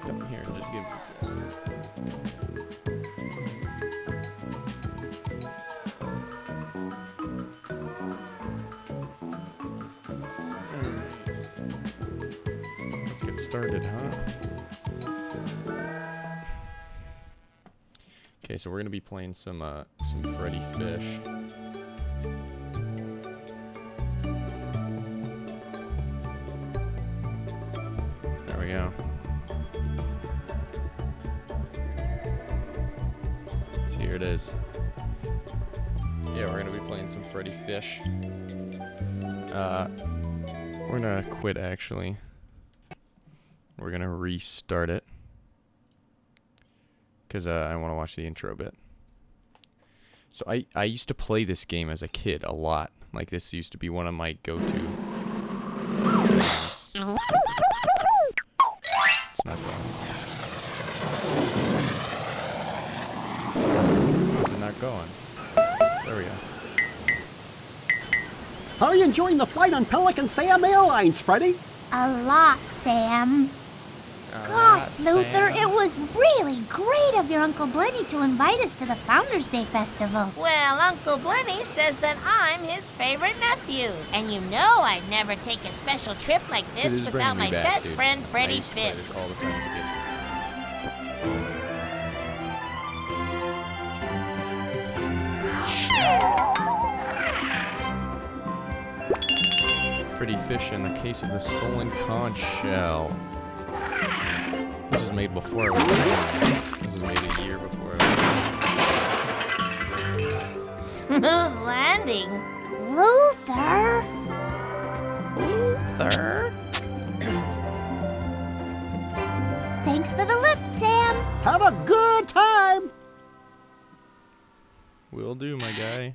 welcome. Here, just give this. Let's get started, huh? Okay, so we're gonna be playing some Freddit Fish. There we go. So here it is. Yeah, we're gonna be playing some Freddit Fish. We're gonna quit actually. We're gonna restart it. Because I want to watch the intro bit. So I used to play this game as a kid a lot. Like this used to be one of my go-to games. It's not going. Is it not going? There we go. How are you enjoying the flight on Pelican Sam Airlines, Freddie? A lot, Sam. Gosh, Luther, it was really great of your Uncle Blenny to invite us to the Founders Day Festival. Well, Uncle Blenny says that I'm his favorite nephew. And you know I'd never take a special trip like this without my best friend, Freddit Fish. I used to play this all the time as a kid. Freddit Fish in the case of the stolen conch shell. This was made before I was born. This was made a year before I was born. Smooth landing. Luther? Luther? Thanks for the lift, Sam. Have a good time! Will do, my guy.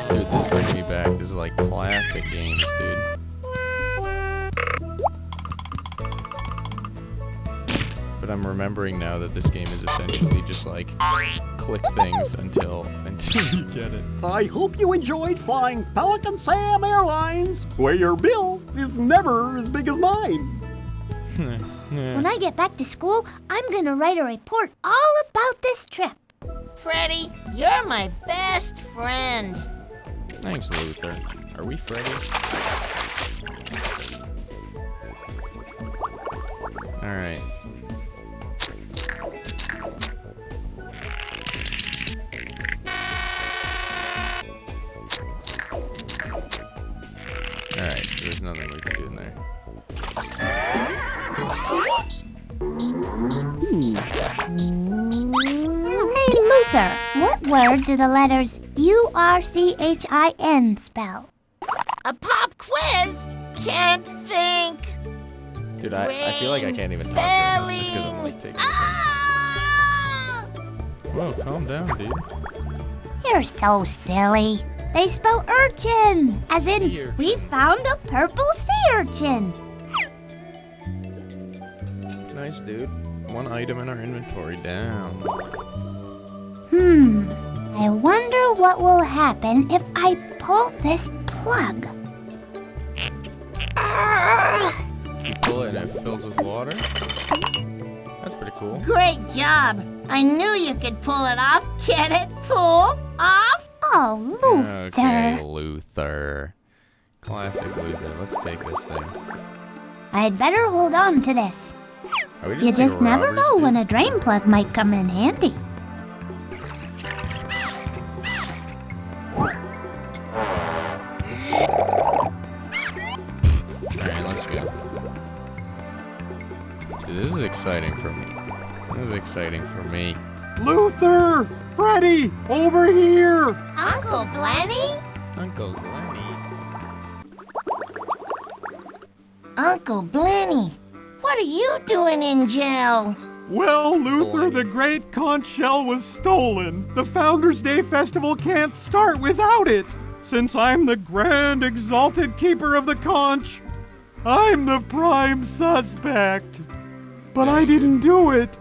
Dude, this is bringing me back. This is like classic games, dude. But I'm remembering now that this game is essentially just like click things until you get it. I hope you enjoyed flying Pelican Sam Airlines, where your bill is never as big as mine. When I get back to school, I'm gonna write a report all about this trip. Freddie, you're my best friend. Thanks, Luther. Are we Freddy? Alright. Alright, so there's nothing we can do in there. Hey, Luther, what word do the letters U-R-C-H-I-N spell? A pop quiz? Can't think. Dude, I feel like I can't even talk to this just because I'm like taking this in. Whoa, calm down, dude. You're so silly. They spell urchin, as in, Sea urchin. we found a purple sea urchin. Nice, dude. One item in our inventory down. I wonder what will happen if I pull this plug. You pull it and it fills with water? That's pretty cool. Great job. I knew you could pull it off. Get it? Pull off? Oh, Luther. Okay, Luther. Classic Luther. Let's take this thing. I'd better hold on to this. Are we You like just never robbers, know dude? when a drain plug might come in handy. Alright, let's go. Dude, this is exciting for me. This is exciting for me. Luther! Freddie! Over here! Uncle Blenny? Uncle Glenny. Uncle Blenny, what are you doing in jail? Well, Luther, Boy. the great conch shell was stolen. The Founders Day Festival can't start without it. Since I'm the grand exalted keeper of the conch, I'm the prime suspect. But I didn't do it.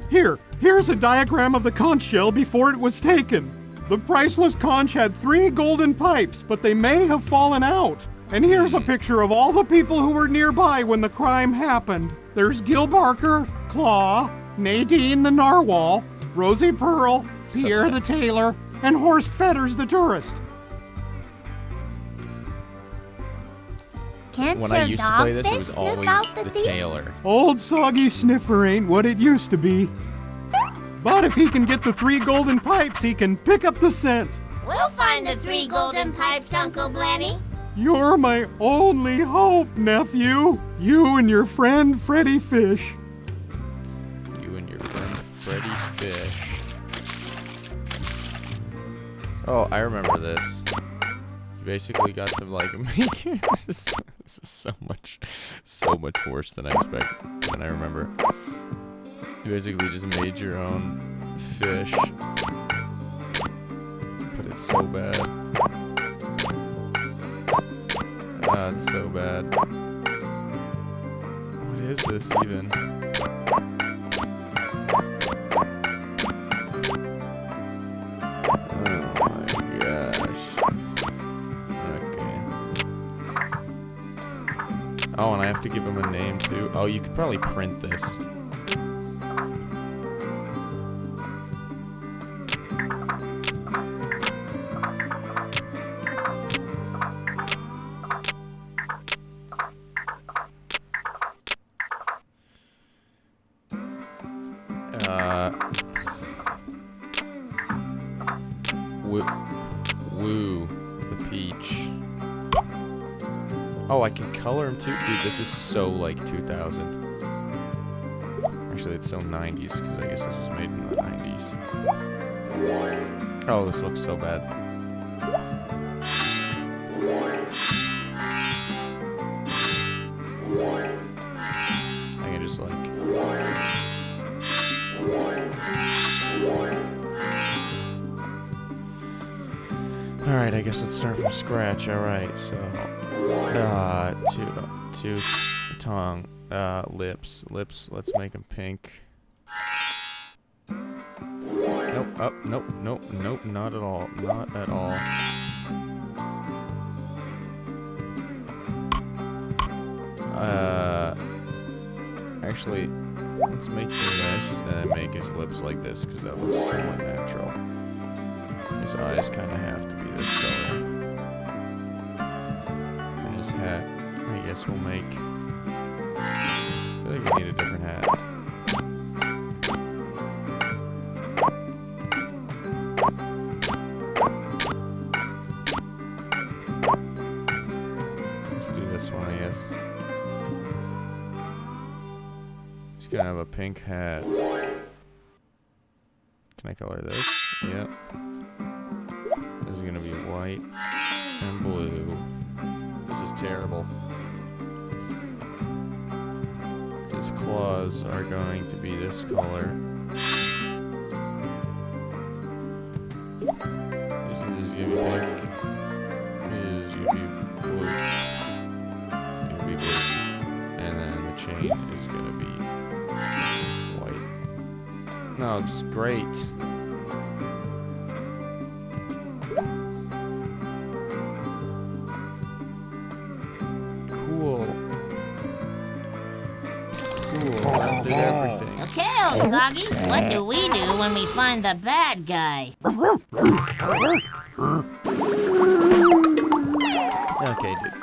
Here, Here's a diagram of the conch shell before it was taken. The priceless conch had 3 golden pipes, but they may have fallen out. And here's a picture of all the people who were nearby when the crime happened. There's Gil Barker, Claw, Nadine the Narwhal, Rosie Pearl, Pierre the Tailor, and Horst Fetters the tourist. Can't When your I used to play this, it dogfish was sniff always out the the thief? tailor. Old Soggy Sniffer ain't what it used to be. But if he can get the 3 golden pipes, he can pick up the scent. We'll find the 3 golden pipes, Uncle Blenny. You're my only hope, nephew. You and your friend Freddit Fish. You and your friend Freddit Fish. Oh, I remember this. You basically got to like make this is so much worse than I remember. You basically just made your own fish, but it's so bad. Ah, it's so bad. What is this even? Oh, and I have to give him a name too. Oh, you could probably print this. Woo, the peach. Oh, I can color him too? Dude, this is so like 2000. Actually, it's so 90s, because I guess this was made in the 90s. Oh, this looks so bad. I can just like... Alright, I guess let's start from scratch. Alright, so... tooth, tongue, lips, let's make them pink. Nope, nope, not at all, not at all. Actually, let's make this, and then make his lips like this, because that looks somewhat natural. His eyes kind of have to be this color. His hat, I guess we'll make. I feel like we need a different hat. Let's do this one, I guess. He's gonna have a pink hat. Can I color this? Yep. This is gonna be white and blue. This is terrible. His claws are going to be this color. This is gonna be pink. This is gonna be blue. It's gonna be blue. And then the chain is gonna be white. No, it's great. That did everything. Okay, old Soggy, what do we do when we find the bad guy? Okay, dude.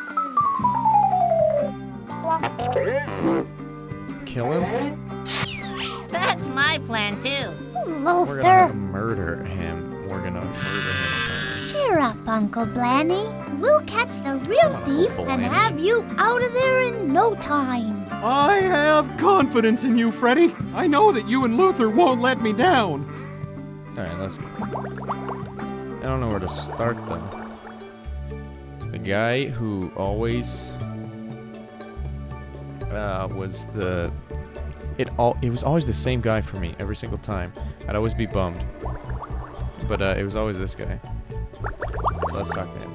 Kill him? That's my plan, too. We're gonna murder him. Cheer up, Uncle Blanny. We'll catch the real thief and have you out of there in no time. I have confidence in you, Freddie. I know that you and Luther won't let me down. Alright, let's go. I don't know where to start, though. The guy who always was the... It was always the same guy for me every single time. I'd always be bummed. But it was always this guy. So let's talk to him.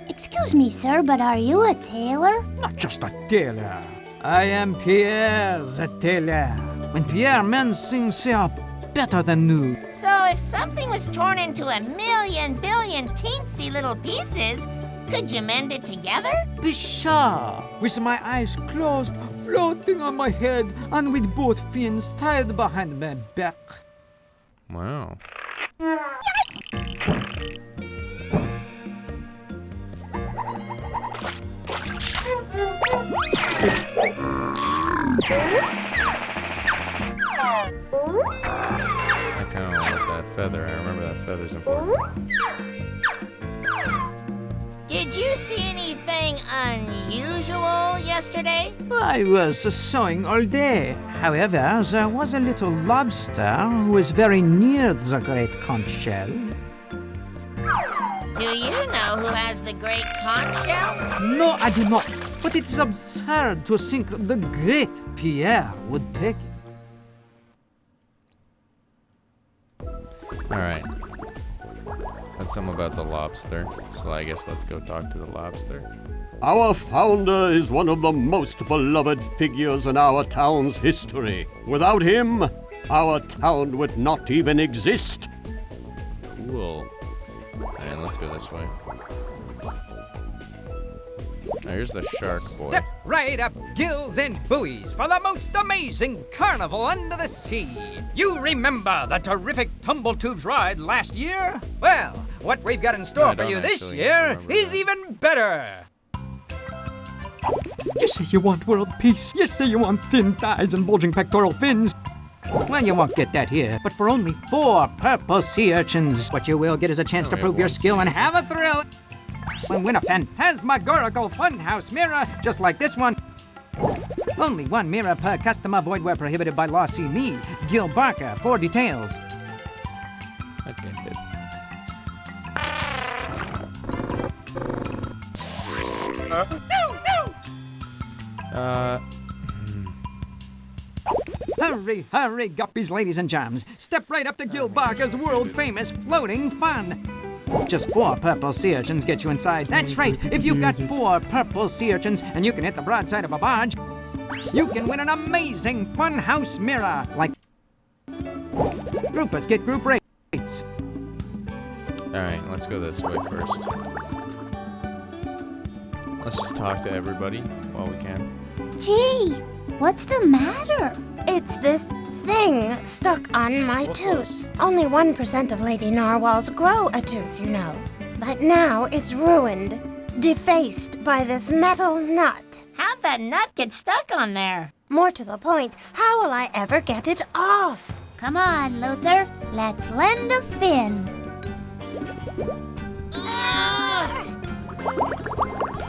Excuse me, sir, but are you a tailor? Not just a tailor. I am Pierre the tailor. When Pierre men sing say up, better than new. So if something was torn into a million billion teensy little pieces, could you mend it together? Pshaw! With my eyes closed, floating on my head, and with both fins tied behind my back. Wow. I kind of want that feather. I remember that feather's important. Did you see anything unusual yesterday? I was sewing all day. However, there was a little lobster who was very near the great conch shell. Do you know who has the great conch shell? No, I do not. But it is absurd to think the great Pierre would take it. Alright. That's something about the lobster. So I guess let's go talk to the lobster. Our founder is one of the most beloved figures in our town's history. Without him, our town would not even exist. Cool. Alright, let's go this way. Here's the shark boy. Step right up, gills and buoys, for the most amazing carnival under the sea. You remember the terrific tumble tubes ride last year? Well, what we've got in store for you this year is even better. You say you want world peace. You say you want thin thighs and bulging pectoral fins. Well, you won't get that here, but for only 4 purple sea urchins. What you will get is a chance to prove your skill and have a thrill. And win a phantasmagorical funhouse mirror, just like this one. Only 1 mirror per customer, void where prohibited by law. See me, Gil Barker, for details. Okay, good. Hurry, hurry, guppies, ladies, and jams. Step right up to Gil Barker's world-famous floating fun. Just 4 purple sea urchins get you inside. That's right, if you've got 4 purple sea urchins and you can hit the broadside of a barge, you can win an amazing funhouse mirror, like groupers get group rates. Alright, let's go this way first. Let's just talk to everybody while we can. Gee, what's the matter? It's this thing stuck on my tooth. Only 1% of Lady Narwhals grow a tooth, you know. But now it's ruined, defaced by this metal nut. How'd that nut get stuck on there? More to the point, how will I ever get it off? Come on, Luther. Let's lend a fin.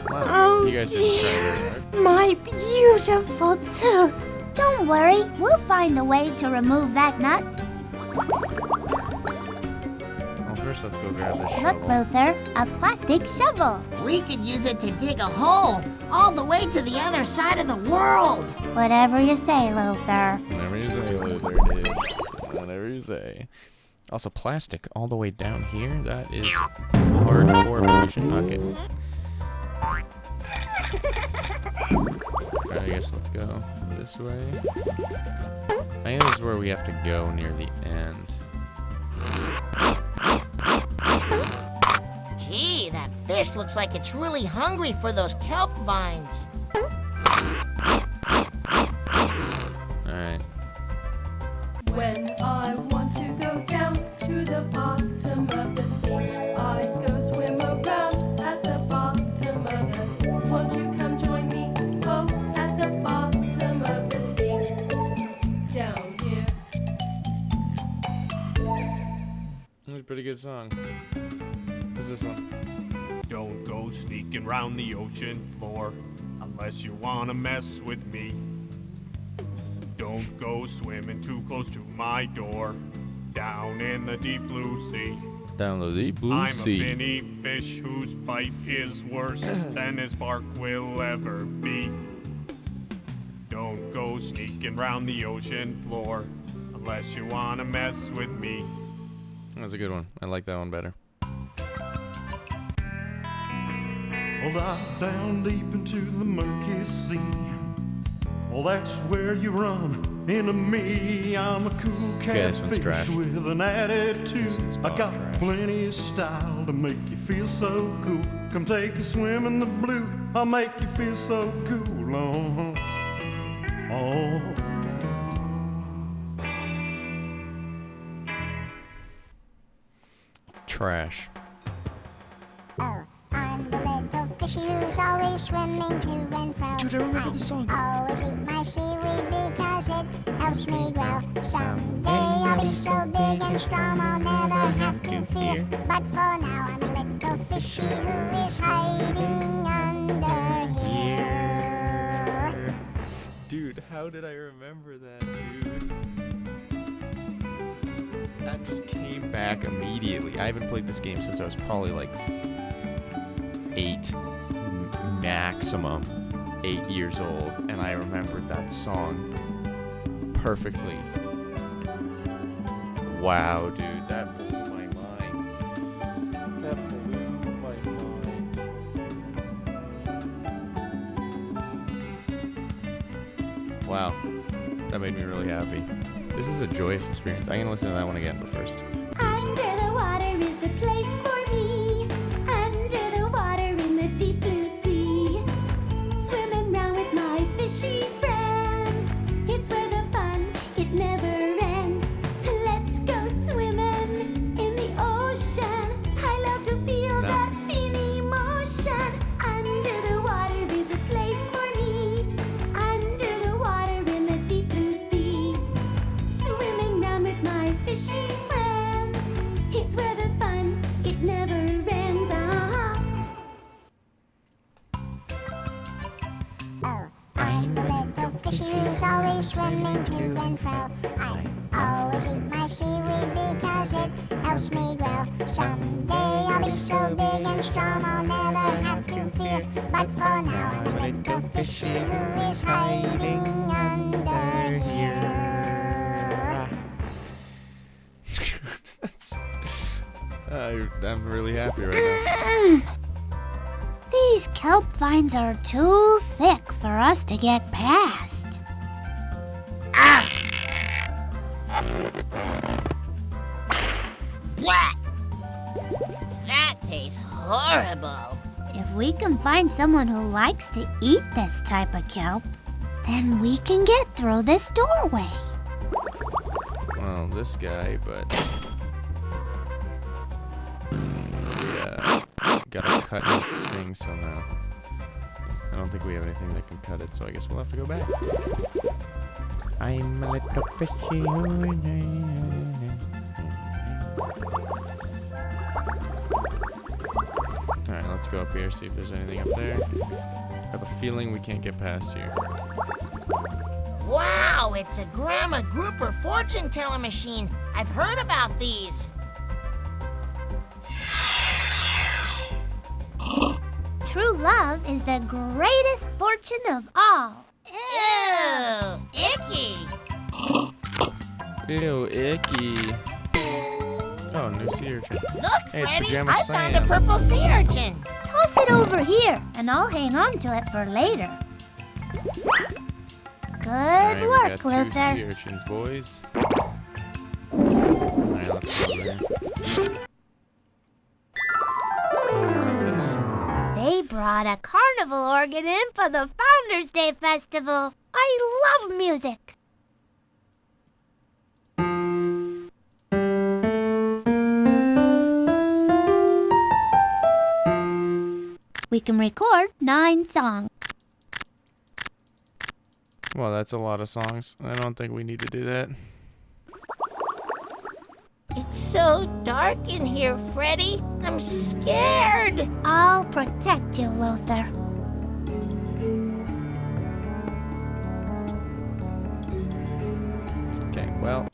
Wow, you guys didn't try very hard. My beautiful tooth. Don't worry, we'll find a way to remove that nut. Well, first let's go grab this Look, shovel. Luther, a plastic shovel. We could use it to dig a hole all the way to the other side of the world. Whatever you say, Luther. Whenever you say, Luther, it is. Whenever you say. Also, plastic all the way down here. That is hardcore, but we should not get. Alright, I guess let's go this way. I think this is where we have to go near the end. Gee, that fish looks like it's really hungry for those kelp vines. Alright. When I want to go down to the bottom of the sea, I go swim around at the bottom of the sea. Won't you come join me? Oh, at the bottom of the sea, down here. That's a pretty good song. Who's this one? Don't go sneaking round the ocean floor unless you wanna mess with me. Don't go swimming too close to my door down in the deep blue sea. Down the deep blue I'm sea. a finny fish whose bite is worse than his bark will ever be. Don't go sneaking round the ocean floor unless you wanna mess with me. That's a good one. I like that one better. Well, dive down deep into the murky sea. Well, that's where you run into me. I'm a cool this one's catfish trash. with an attitude. This is I got trash. plenty of style to make you feel so cool. Come take a swim in the blue. I'll make you feel so cool. Oh. Trash. Oh, I'm the little fishy who's always swimming to and fro. Dude, I remember the song. Always eat my seaweed because it helps me grow. Someday I'll be so big and strong I'll never have to fear. But for now I'm a little fishy who is hiding under here. Dude, how did I remember that, dude? That just came back immediately. I haven't played this game since I was probably like 8, maximum 8 years old, and I remembered that song perfectly. Wow, dude, that blew my mind. That blew my mind. Wow, that made me really happy. This is a joyous experience. I'm gonna listen to that one again, but first. Under the water is the place for me. Under the water in the deep blue sea. Swimming round with my fishy friends. It's where the fun, it never ends. Let's go swimming in the ocean. I love to feel that feel emotion. Under the water is a place for me. Under the water in the deep blue sea. Swimming round with my fishy friends. It's where the fun, it never ends. Oh, I'm the little fishy who's always swimming to and fro. I always eat my seaweed because it helps me grow. Someday I'll be so big and strong I'll never have to fear. But for now I'm a little fishy who is hiding under here. I'm really happy right now. These kelp vines are too thick for us to get past. What? That tastes horrible. If we can find someone who likes to eat this type of kelp, then we can get through this doorway. Well, this guy, but yeah, gotta cut this thing somehow. I don't think we have anything that can cut it, so I guess we'll have to go back. I'm a little fishy. Alright, let's go up here, see if there's anything up there. I have a feeling we can't get past here. Wow, it's a Grandma Grouper fortune teller machine. I've heard about these. True love is the greatest fortune of all. Ew, icky. Ew, icky. Oh, new sea urchin. Look, Hey, it's Freddie, Pajama I found a Sam. purple sea urchin. Toss it over here, and I'll hang on to it for later. Good Alright, we work, got 2 sea Luther. urchins, boys. Alright, let's go over here. I remember this. They brought a carnival organ in for the Founders Day Festival. I love music. We can record 9 songs. Well, that's a lot of songs. I don't think we need to do that. It's so dark in here, Freddie. I'm scared. I'll protect you, Luther. Okay, well.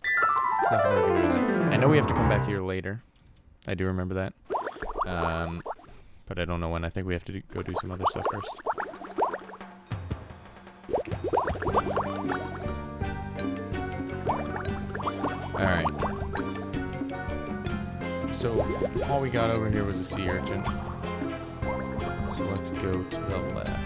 There's nothing we can do there. I know we have to come back here later. I do remember that. But I don't know when. I think we have to go do some other stuff first. Alright. So, all we got over here was a sea urchin. So let's go to the left.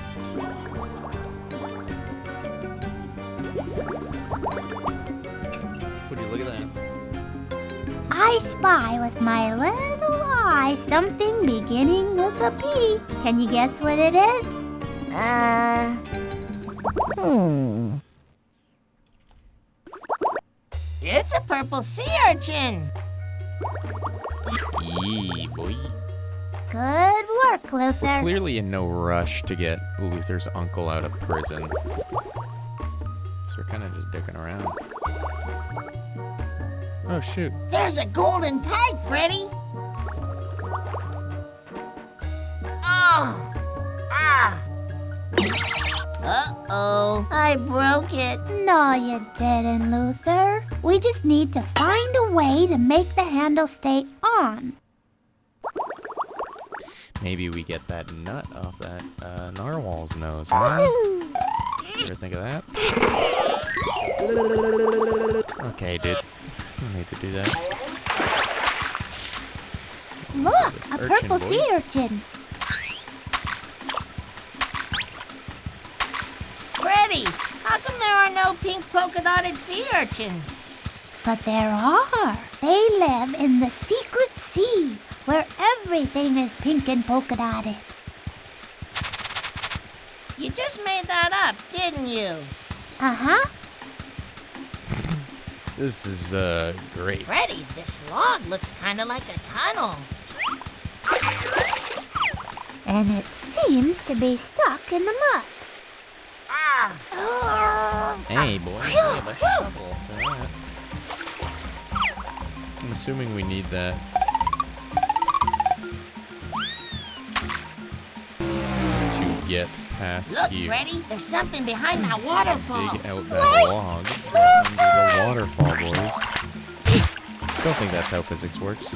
I spy with my little eye something beginning with a P. Can you guess what it is? It's a purple sea urchin. Yee, boy. Good work, Luther. We're clearly in no rush to get Luther's uncle out of prison. So we're kind of just dicking around. Oh, shoot. There's a golden pipe, Freddy. Oh. Ah. Uh-oh. I broke it. No, you didn't, Luther. We just need to find a way to make the handle stay on. Maybe we get that nut off that narwhal's nose, huh? You ever think of that? Okay, dude. Don't need to do that. Look, This a urchin, purple sea boys. urchin. Freddy, how come there are no pink polka-dotted sea urchins? But there are. They live in the secret sea, where everything is pink and polka dotted. You just made that up, didn't you? Uh-huh. This is, great. Freddy, this log looks kind of like a tunnel. And it seems to be stuck in the mud. Ah. Hey, boy, we have a shovel for that. I'm assuming we need that. To get past Look, here. Freddy, there's something behind that So waterfall. dig out that log under the waterfall, boys. Don't think that's how physics works.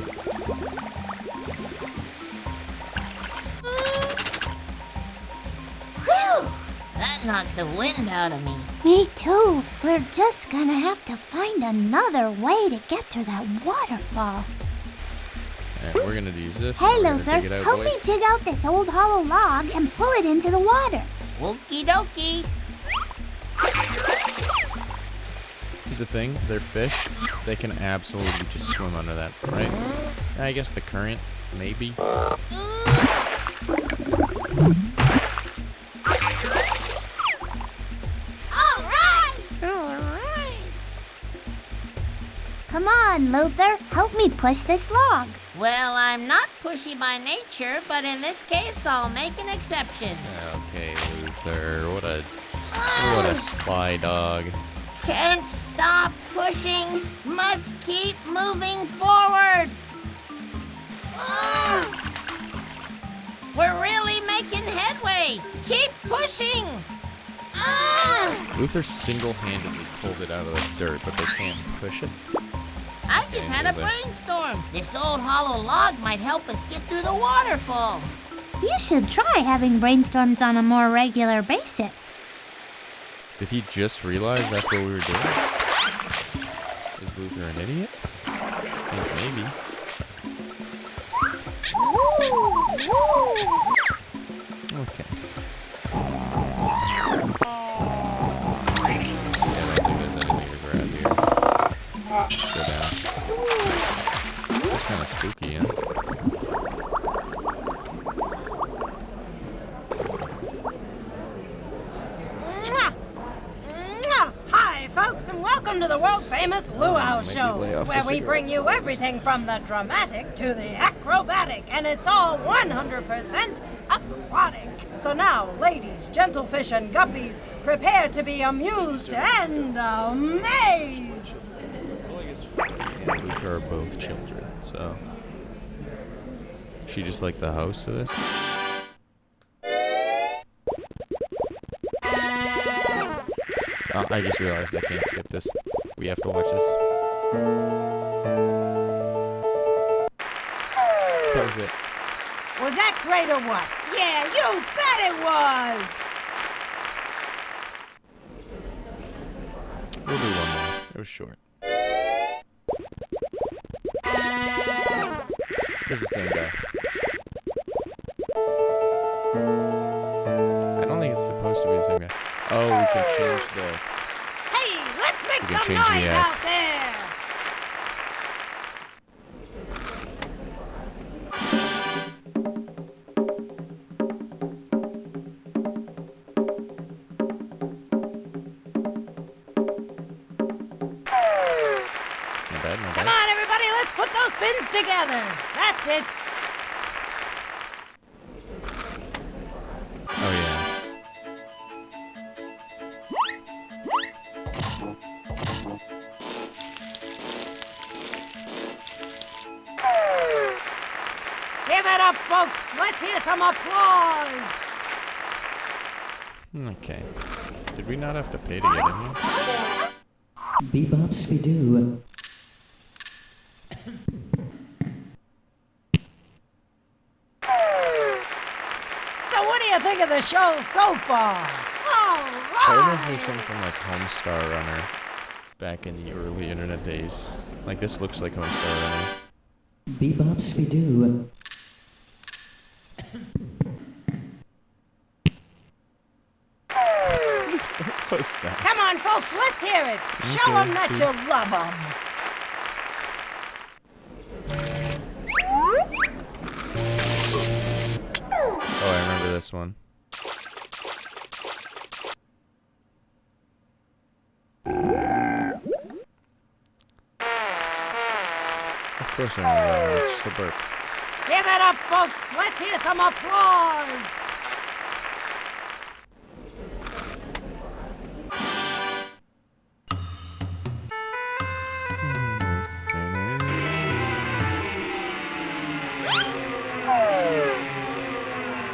Whew! That knocked the wind out of me. Me too. We're just gonna have to find another way to get to that waterfall. Alright, we're gonna use this. Hey, We're gonna Luther, dig it out, help me boys. dig out this old hollow log and pull it into the water. Okie dokie. Here's the thing, they're fish. They can absolutely just swim under that, right? I guess the current, maybe. Come on, Luther, help me push this log. Well, I'm not pushy by nature, but in this case, I'll make an exception. Okay, Luther, what a sly dog. Can't stop pushing. Must keep moving forward. We're really making headway. Keep pushing. Luther single-handedly pulled it out of the dirt, but they can't push it. I just had a brainstorm. This old hollow log might help us get through the waterfall. You should try having brainstorms on a more regular basis. Did he just realize that's what we were doing? Is Luther an idiot? I think maybe. Okay. Yeah, I don't think there's anything to grab here. Let's go down. It's kind of spooky, huh? Hi, folks, and welcome to the world-famous Luau Maybe Show, lay off the where we bring cigarettes you first. everything from the dramatic to the acrobatic, and it's all 100% aquatic. So now, ladies, gentlefish, and guppies, prepare to be amused and amazed. Well, I guess Freddie and Luther are both children, so... She just like the host of this? I just realized I can't skip this. We have to watch this. That was it. Was that great or what? Yeah, you bet it was! We'll do one more. It was short. It's the same guy. I don't think it's supposed to be the same guy. Oh, we can change the... Hey, let's make We can some change the noise act. out there! let's put those fins together. That's it. Oh yeah. Give it up, folks. Let's hear some applause. Okay. Did we not have to pay to get in here? Bebop Skidoo. So what do you think of the show so far? All That reminds me right. of something from like Homestar Runner back in the early internet days. Like this looks like Homestar Runner. Bebop Skidoo. What's that? Come on, folks, let's hear it. Show Okay, 'em that you love 'em. Oh, I remember this one. Of course I remember that one. It's just a burp. Give it up, folks. Let's hear some applause.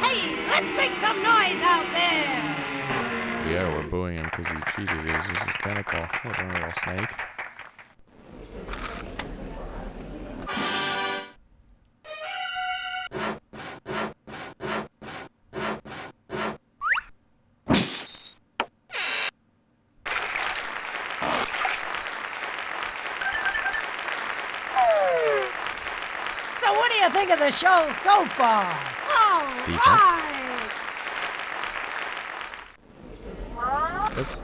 Hey, let's make some noise out there. Yeah, we're booing him because he cheated. It was just his tentacle. What a little snake. So what do you think of the show so far? All Decent. right. Oops.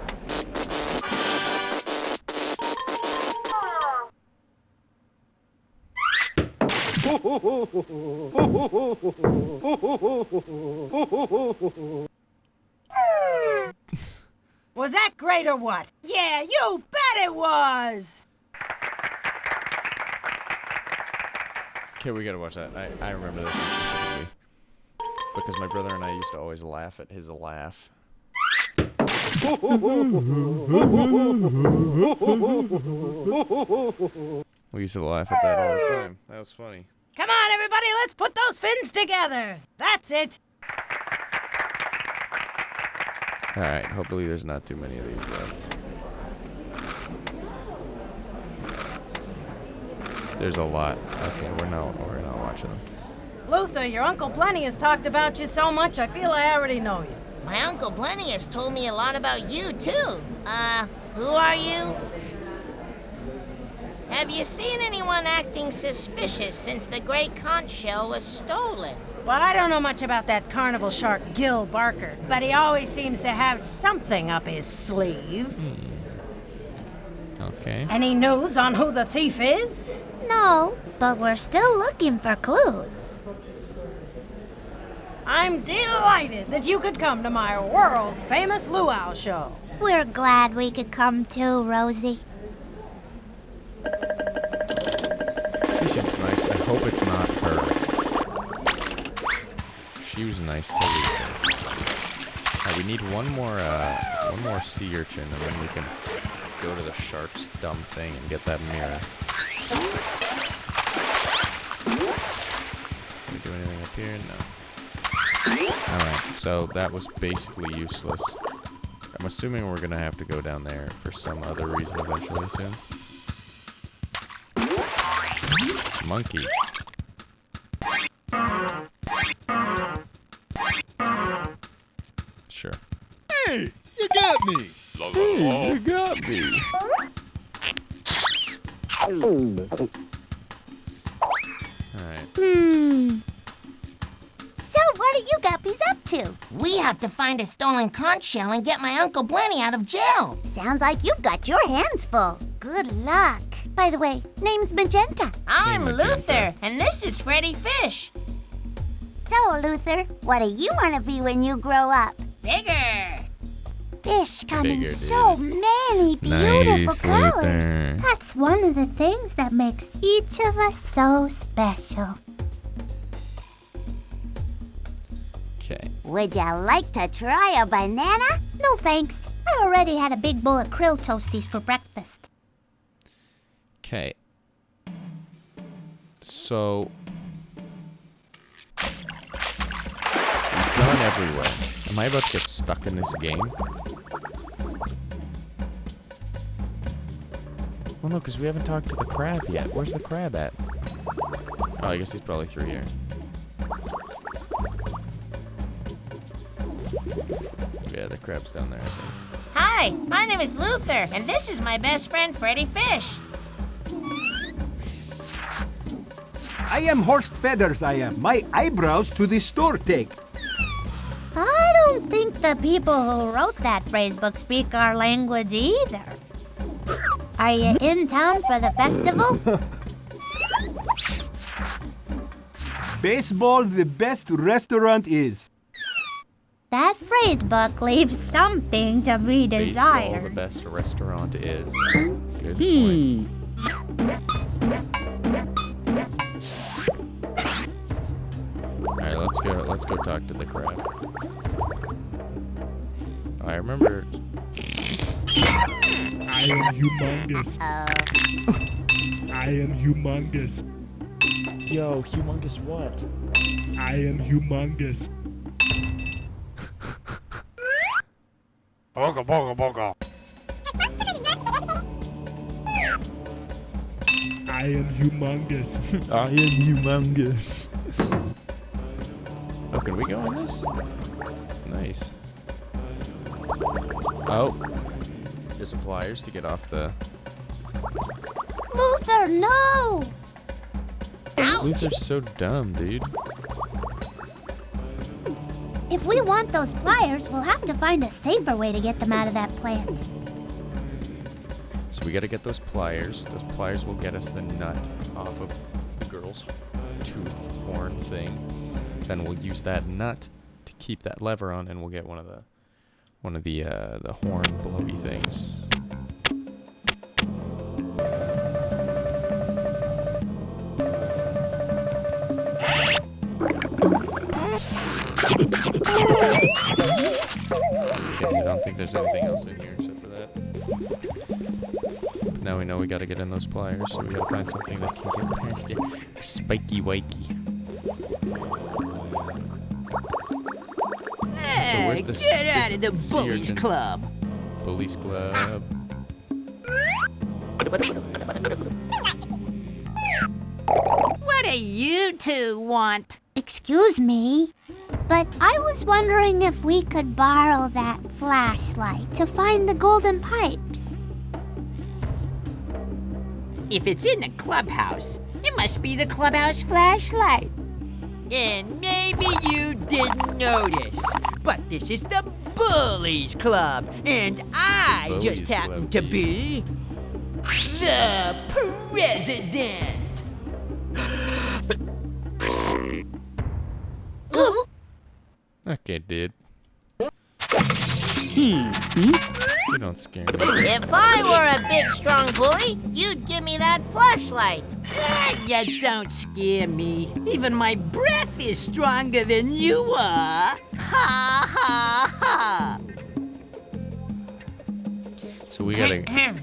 Was that great or what? Yeah, you bet it was. Okay, we gotta watch that. I remember this one specifically. Because my brother and I used to always laugh at his laugh. We used to laugh at that all the time. That was funny. Come on, everybody, let's put those fins together. That's it. Alright, hopefully there's not too many of these left. There's a lot. Okay, we're not watching them. Luther, your Uncle Plenty has talked about you so much, I feel I already know you. My Uncle Plenty has told me a lot about you, too. Who are you? Have you seen anyone acting suspicious since the great conch shell was stolen? Well, I don't know much about that carnival shark Gil Barker, but he always seems to have something up his sleeve. Okay. Any news on who the thief is? No, but we're still looking for clues. I'm delighted that you could come to my world-famous luau show. We're glad we could come too, Rosie. She seems nice. I hope it's not her. She was nice to Luther. Alright, we need one more sea urchin, and then we can go to the shark's dumb thing and get that mirror. Can we do anything up here? No. Alright, so that was basically useless. I'm assuming we're gonna have to go down there for some other reason eventually soon. Monkey. Sure. Hey, you got me. Hey, you got me. Alright. So what are you guppies up to? We have to find a stolen conch shell and get my Uncle Plenty out of jail. Sounds like you've got your hands full. Good luck. By the way, name's Magenta. I'm Hey, Magenta. Luther, and this is Freddit Fish. So, Luther, what do you want to be when you grow up? Bigger. fish come in Bigger, so many beautiful Nice, colors. Luther. That's one of the things that makes each of us so special. Okay. Would you like to try a banana? No thanks. I already had a big bowl of krill toasties for breakfast. Okay. So we've gone everywhere. Am I about to get stuck in this game? Well, no, because we haven't talked to the crab yet. Where's the crab at? Oh, I guess he's probably through here. Yeah, the crab's down there, I think. Hi, my name is Luther, and this is my best friend, Freddit Fish. I am Horst Feathers, I am. My eyebrows to the store take. I don't think the people who wrote that phrase book speak our language either. Are you in town for the festival? Baseball, the best restaurant is. That phrase book leaves something to be Baseball, the desired. best restaurant is. Good point. Alright, let's go talk to the crab. Oh, I remember. I am humongous. I am humongous. Yo, humongous what? I am humongous. Boga, boga, boga. I am humongous. I am humongous. Oh, can we go on this? Nice. Oh. There's some pliers to get off the... Luther, no! Luther's so dumb, dude. If we want those pliers, we'll have to find a safer way to get them out of that plant. So we gotta get those pliers. Those pliers will get us the nut off of the girl's tooth horn thing. Then we'll use that nut to keep that lever on, and we'll get one of the horn blowy things. Okay, I don't think there's anything else in here except for that. But now we know we gotta get in those pliers, so we gotta find something that can get past it. Spiky wakey. So where's this Get out of the sea bullies urchin? club. Police club. What do you two want? Excuse me, but I was wondering if we could borrow that flashlight to find the golden pipes. If it's in the clubhouse, it must be the clubhouse flashlight. And maybe you didn't notice, but this is the Bullies Club, and I just happen to be the president. Okay, dude. You don't scare me. If I were a big, strong bully, you'd give me that flashlight. You don't scare me. Even my breath is stronger than you are. Ha ha ha. So we gotta. From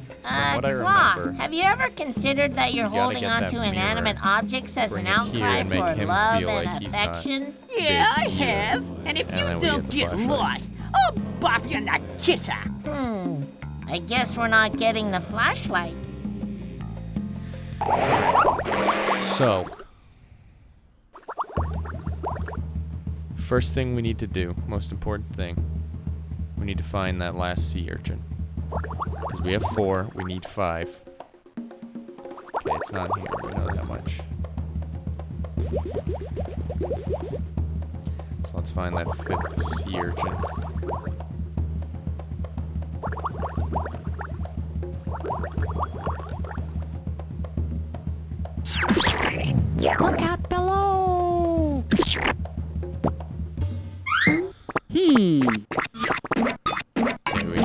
what I Claw, remember, have you ever considered that you're you gotta holding get on that to mirror, inanimate objects as bring an it here outcry and make for him love feel and like he's not affection? Yeah, I big either. have. And if And you then we don't get the get flashlight. lost, I'll bop you in the kisser. I guess we're not getting the flashlight. So, first thing we need to do, most important thing, we need to find that last sea urchin. Because we have 4, we need 5. Okay, it's not here, we know that much. So let's find that 5th sea urchin. Look out below! Okay, we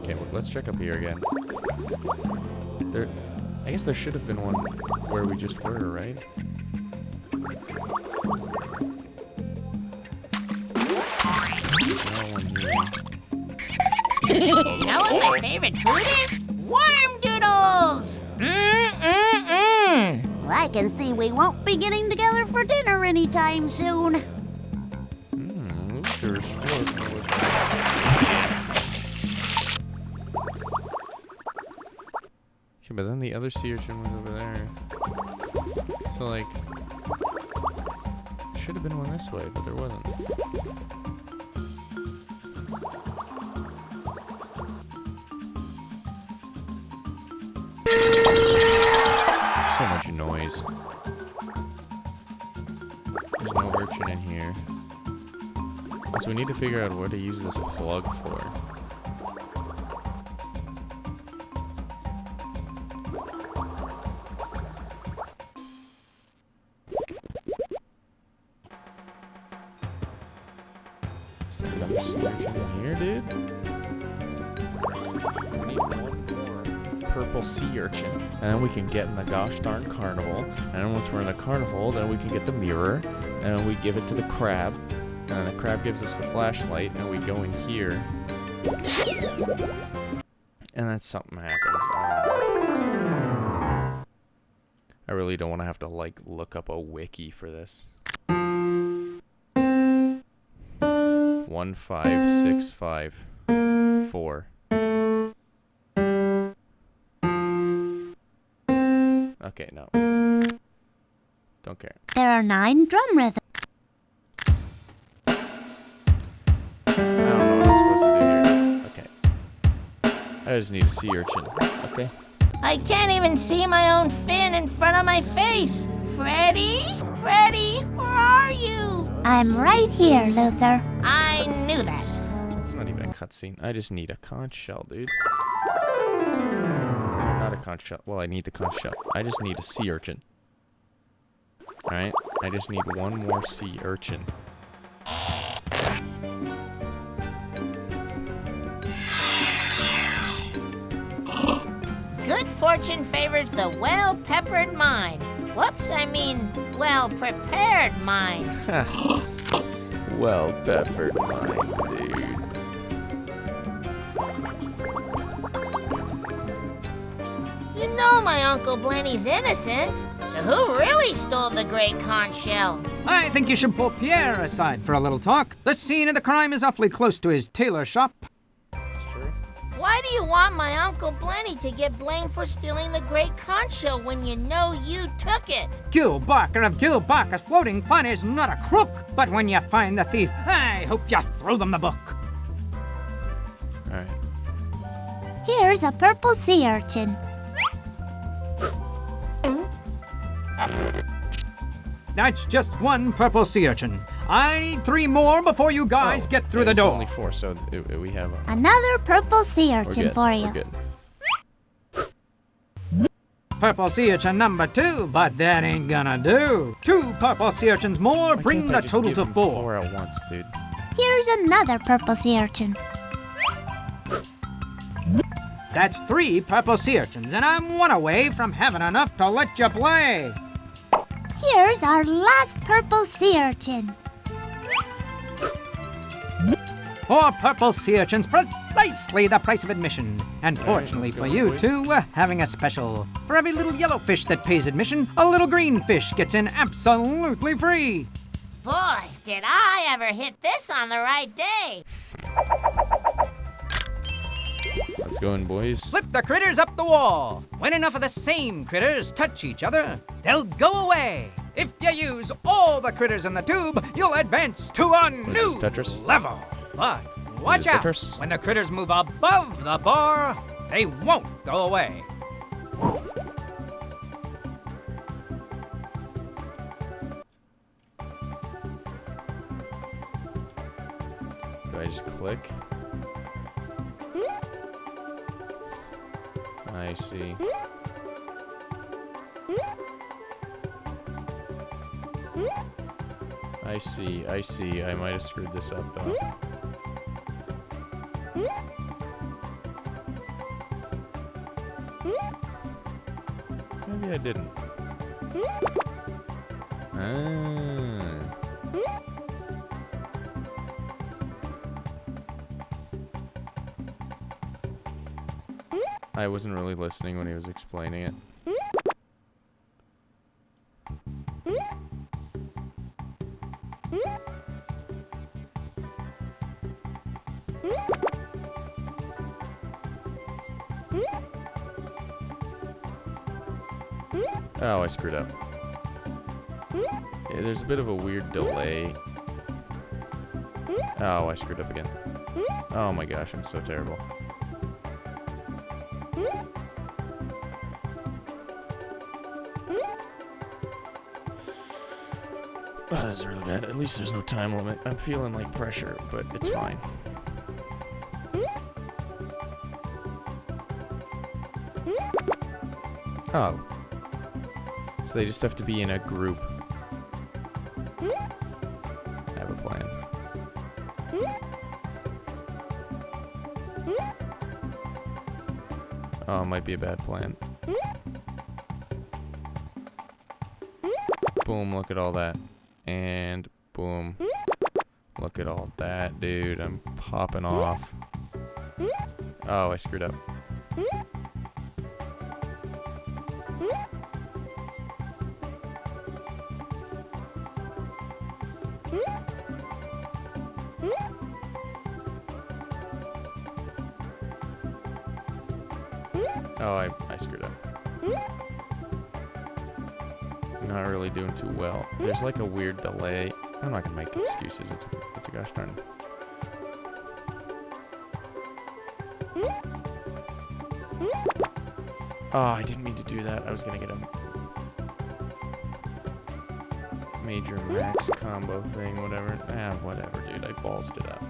Okay, well, let's check up here again. I guess there should have been one where we just were, right? There's no one here. You know what my favorite food is? Worm doodles! Well, I can see we won't be getting together for dinner anytime soon. There's Okay, but then the other sea urchin was over there. So, like, should have been one this way, but there wasn't. So much noise. There's no urchin in here. So we need to figure out where to use this plug for. Is there another sea urchin in here, dude? We need one more purple sea urchin. And then we can get in the gosh darn carnival. And then once we're in the carnival, then we can get the mirror. And then we give it to the crab. And the crab gives us the flashlight, and we go in here. And then something happens. I really don't want to have to, like, look up a wiki for this. 15654. Okay, no. Don't care. There are 9 drum rhythms. I don't know what I'm supposed to do here. Okay. I just need a sea urchin. Okay. I can't even see my own fin in front of my face. Freddy? Freddy, where are you? I'm right here, Luther. I knew that. That's not even a cutscene. I just need a conch shell, dude. Not a conch shell. Well, I need the conch shell. I just need a sea urchin. Alright? I just need one more sea urchin. Good fortune favors the well-peppered mind. Whoops, I mean, well-prepared mind. Well-peppered mind, dude. You know my Uncle Blenny's innocent. So who really stole the great conch shell? I think you should pull Pierre aside for a little talk. The scene of the crime is awfully close to his tailor shop. That's true. Why do you want my Uncle Blenny to get blamed for stealing the great conch shell when you know you took it? Gil Barker of Gil Barker's Floating Fun is not a crook, but when you find the thief, I hope you throw them the book. Alright. Here's a purple sea urchin. That's just one purple sea urchin. I need 3 more before you guys get through the door. Only 4, so we have a... Another purple sea We're urchin good. for you. We're good. Purple sea urchin number 2, but that ain't gonna do. 2 purple sea urchins more, Why bring can't the I just total give to him 4. 4 at once, dude. Here's another purple sea urchin. That's 3 purple sea urchins, and I'm 1 away from having enough to let you play. Here's our last purple sea urchin. 4 purple sea urchins, precisely the price of admission. And fortunately let's for go, you boys. two, we're having a special. For every little yellow fish that pays admission, a little green fish gets in absolutely free. Boy, did I ever hit this on the right day. Let's go in, boys. Flip the critters up the wall. When enough of the same critters touch each other, they'll go away. If you use all the critters in the tube, you'll advance to a new this, Tetris? level. But watch Is it out. Tetris? When the critters move above the bar, they won't go away. Do I just click? I see. I see. I might have screwed this up, though. Maybe I didn't. Ah. I wasn't really listening when he was explaining it. Oh, I screwed up. Yeah, there's a bit of a weird delay. Oh, I screwed up again. Oh my gosh, I'm so terrible. Oh, this is really bad. At least there's no time limit. I'm feeling like pressure, but it's fine. Oh. So they just have to be in a group. Have a plan. Oh, it might be a bad plan. Boom, look at all that. And boom. Look at all that, dude. I'm popping off. Oh, I screwed up. Oh, I screwed up. Not really doing too well. There's like a weird delay. I'm not gonna make excuses. It's a gosh darn. Oh, I didn't mean to do that. I was gonna get a major max combo thing, whatever. Ah, whatever, dude. I ballsed it up.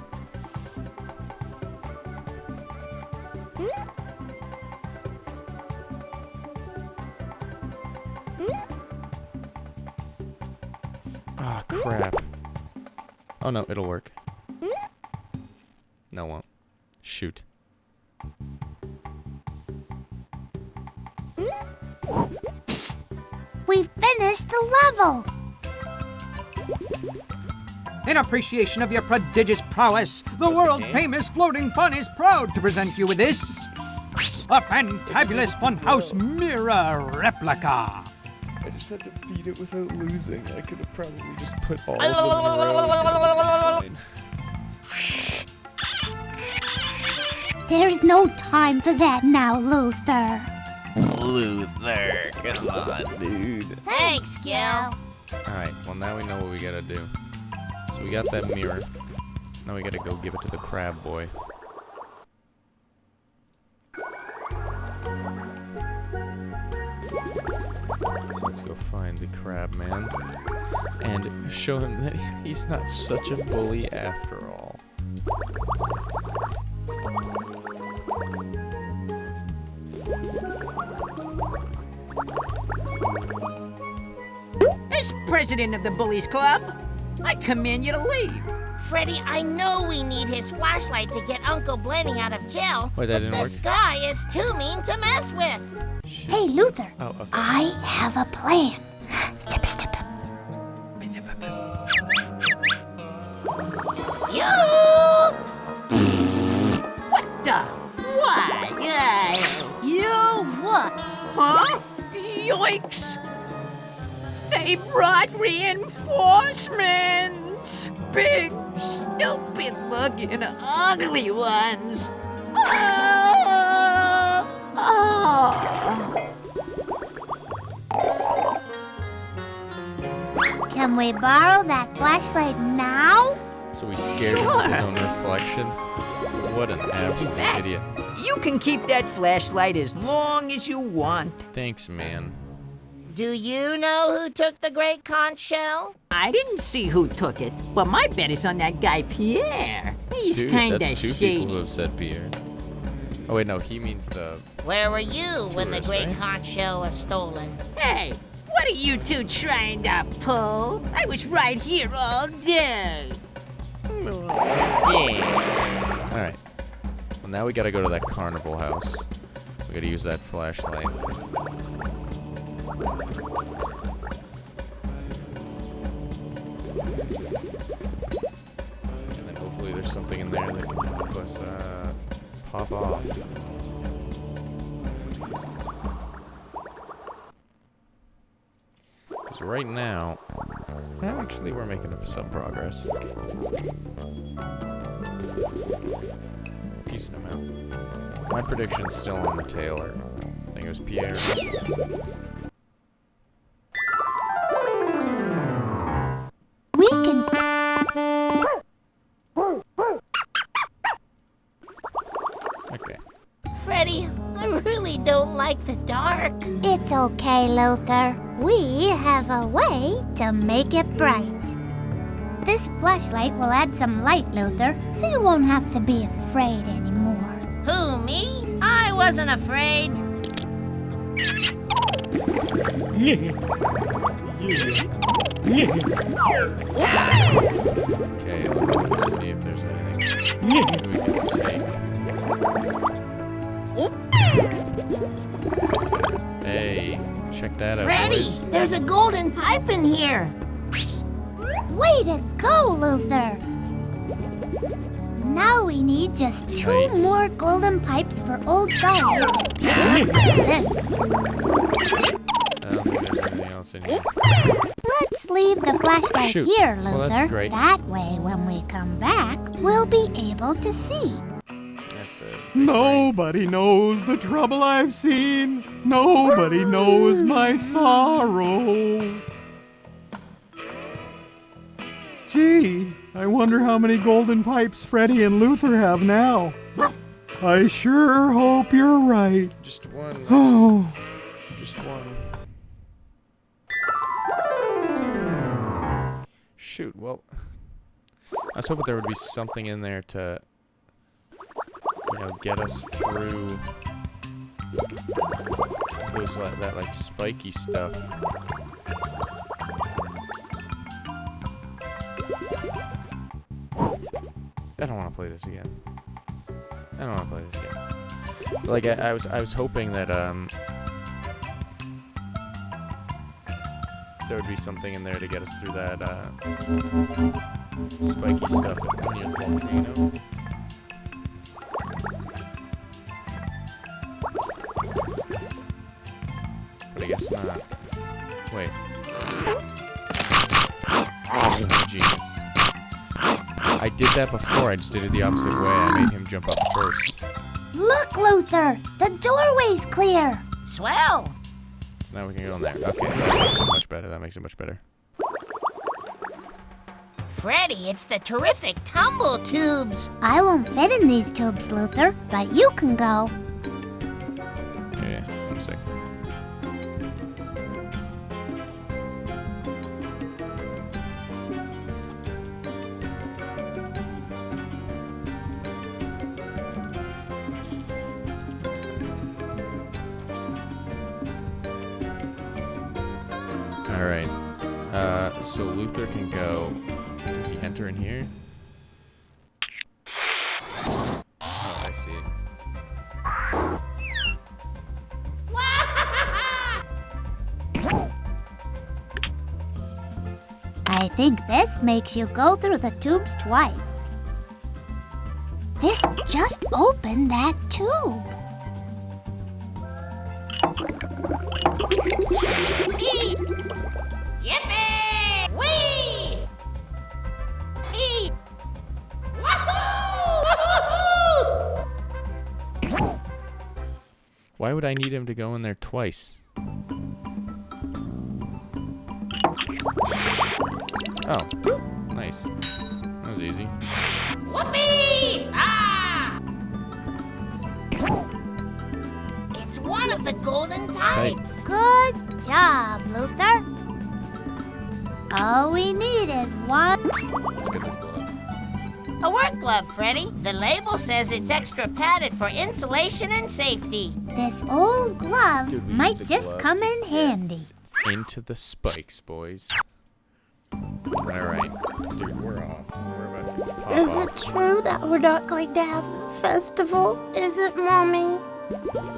Ah, crap. Oh no, it'll work. No, it won't. Shoot. We finished the level! In appreciation of your prodigious prowess, the world-famous Floating Fun is proud to present you with this... a fantabulous Funhouse mirror replica. I just had to beat it without losing. I could have probably just put all of them in a row. There's no time for that now, Luther. Luther, come on, dude. Thanks, Gil. Alright, well now we know what we gotta do. So we got that mirror. Now we gotta go give it to the crab boy. So let's go find the crab man. And show him that he's not such a bully after all. As president of the Bullies Club, I command you to leave. Freddy, I know we need his flashlight to get Uncle Blenny out of jail. Wait, that didn't work? This guy is too mean to mess with. Hey, Luther. Oh, okay. I have a plan. You! What the? Why? You what? Huh? Yoinks! They brought reinforcements! Big, stupid-looking, ugly ones! Can we borrow that flashlight now? So we scared him with his own reflection? What an absolute idiot. You can keep that flashlight as long as you want. Thanks, man. Do you know who took the great conch shell? I didn't see who took it, but my bet is on that guy Pierre. He's Dude, kinda that's two shady. people who have said Pierre. Oh wait, no, he means the... Where were you when the Tourist, great right? conch shell was stolen? Hey, what are you two trying to pull? I was right here all day. Yeah. Alright. Well, now we gotta go to that carnival house. We gotta use that flashlight. And then hopefully there's something in there that can help us pop off. Because right now, actually we're making some progress. Decent amount. My prediction's still on the tailor. I think it was Pierre. We can... Okay. Freddy, I really don't like the dark. It's okay, Luther. We have a way to make it bright. This flashlight will add some light, Luther, so you won't have to be afraid anymore. Who, me? I wasn't afraid. Okay, let's see if there's anything we can take. Hey, check that out, Freddy, boys. there's a golden pipe in here. Way to go, Luther! Now we need just 2 more golden pipes for old Dolly. I don't think there's anything else in here. Let's leave the flashlight Shoot. here, Luther. Well, that's great. That way, when we come back, we'll be able to see. That's it. Nobody knows the trouble I've seen. Nobody knows my sorrow. Gee, I wonder how many golden pipes Freddy and Luther have now. I sure hope you're right. Just one. Oh, Just one. Shoot, well, I was hoping there would be something in there to, you know, get us through those, that like, spiky stuff. I don't want to play this again. I don't want to play this again. Like, I was hoping that, there would be something in there to get us through that, spiky stuff near the volcano. But I guess not. Wait. Oh, genius. I did that before, I just did it the opposite way. I made him jump up first. Look, Luther! The doorway's clear! Swell. So now we can go in there. Okay, that makes it much better. That makes it much better. Freddy, it's the terrific tumble tubes. I won't fit in these tubes, Luther, but you can go. Yeah, 1 sec. Alright. So Luther can go. Does he enter in here? Oh, I see. I think this makes you go through the tubes twice. This just opened that tube. Yippee! Whee! Eat! Wahoo! Wahoo! Why would I need him to go in there twice? Oh, nice. That was easy. Whoopee! Ah! It's one of the golden pipes. Good job, Luther. All we need is one. Let's get this glove. A work glove, Freddy. The label says it's extra padded for insulation and safety. This old glove Dude, we might used a just glove come to in get handy. Into the spikes, boys. Alright, dude, we're off. We're about to pop Is off. it true that we're not going to have a festival? Is it, Mommy?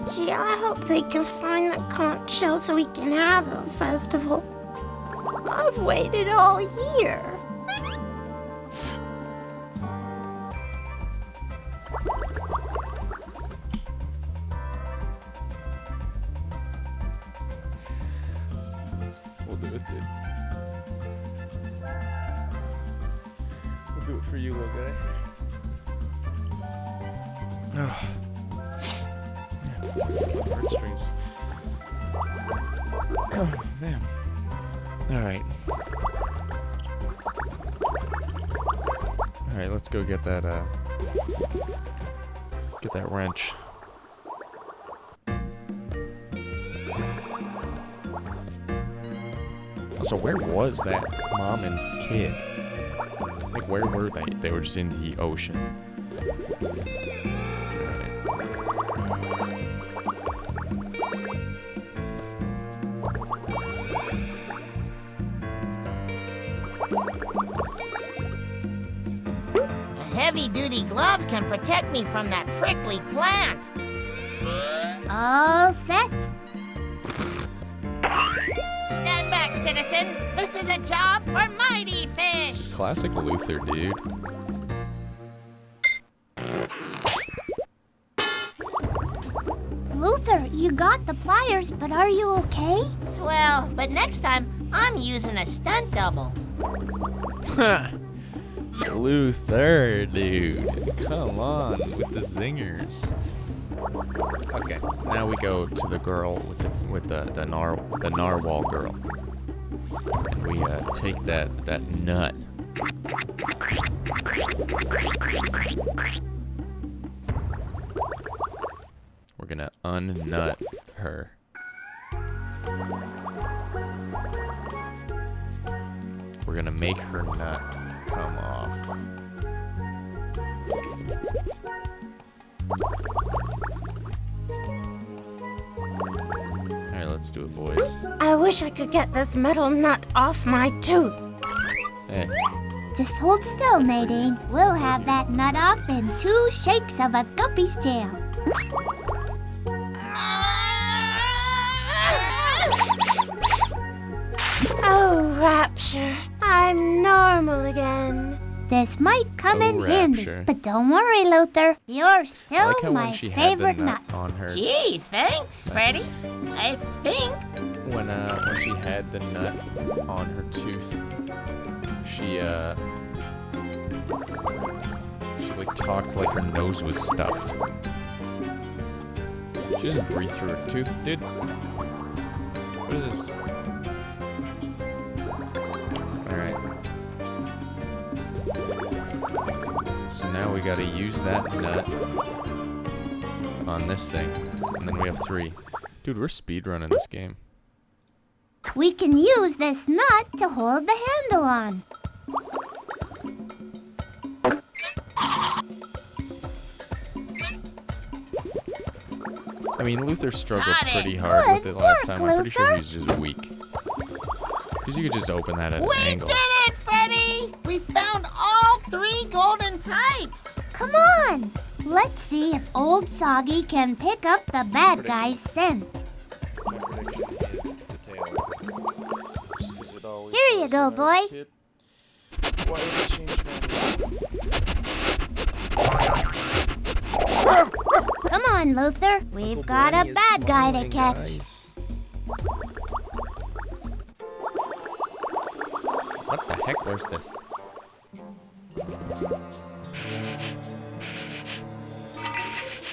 Gee, I hope they can find the conch shell so we can have a festival. I've waited all year. We'll do it, dude. We'll do it for you, little guy. Oh. Heartstrings. Oh, man. Alright. Alright, let's go get that, wrench. So where was that mom and kid? Like, where were they? They were just in the ocean. A heavy-duty glove can protect me from that prickly plant. All set. Stand back, citizen. This is a job for Mighty Fish. Classic Luther, dude. Luther, you got the pliers, but are you okay? Swell, but next time, I'm using a stunt double. Luther, dude. Come on with the zingers. Okay, now we go to the girl with the narwhal girl, and we take that nut. We're gonna unnut her. We're gonna make her nut come off. Alright, let's do it, boys. I wish I could get this metal nut off my tooth. Hey, Just hold still, Nadine. We'll have that nut off in 2 shakes of a guppy's tail. Oh, Rapture, I'm normal again. This might come in handy, Rapture. but don't worry, Luther. You're I still like how my when she had the favorite nut nut. on her, Gee, thanks, Freddy. I think when she had the nut on her tooth, she like talked like her nose was stuffed. She doesn't breathe through her tooth, dude. What is this? Alright. So now we gotta use that nut on this thing. And then we have 3. Dude, we're speedrunning this game. We can use this nut to hold the handle on. I mean, Luther struggled Got it. pretty hard with it last Good time. I'm pretty sure Luther. he was just weak. Because you could just open that at an we angle. did it, Freddy. We found all 3 golden pipes. Come on! Let's see if Old Soggy can pick up the bad guy's scent. My prediction is it's the tail. Just 'cause it always Here you was go, when I was a boy. kid. Why did it change Come on, Luther. We've Uncle got a Bernie is bad guy to smiling, catch. guys. What the heck was this?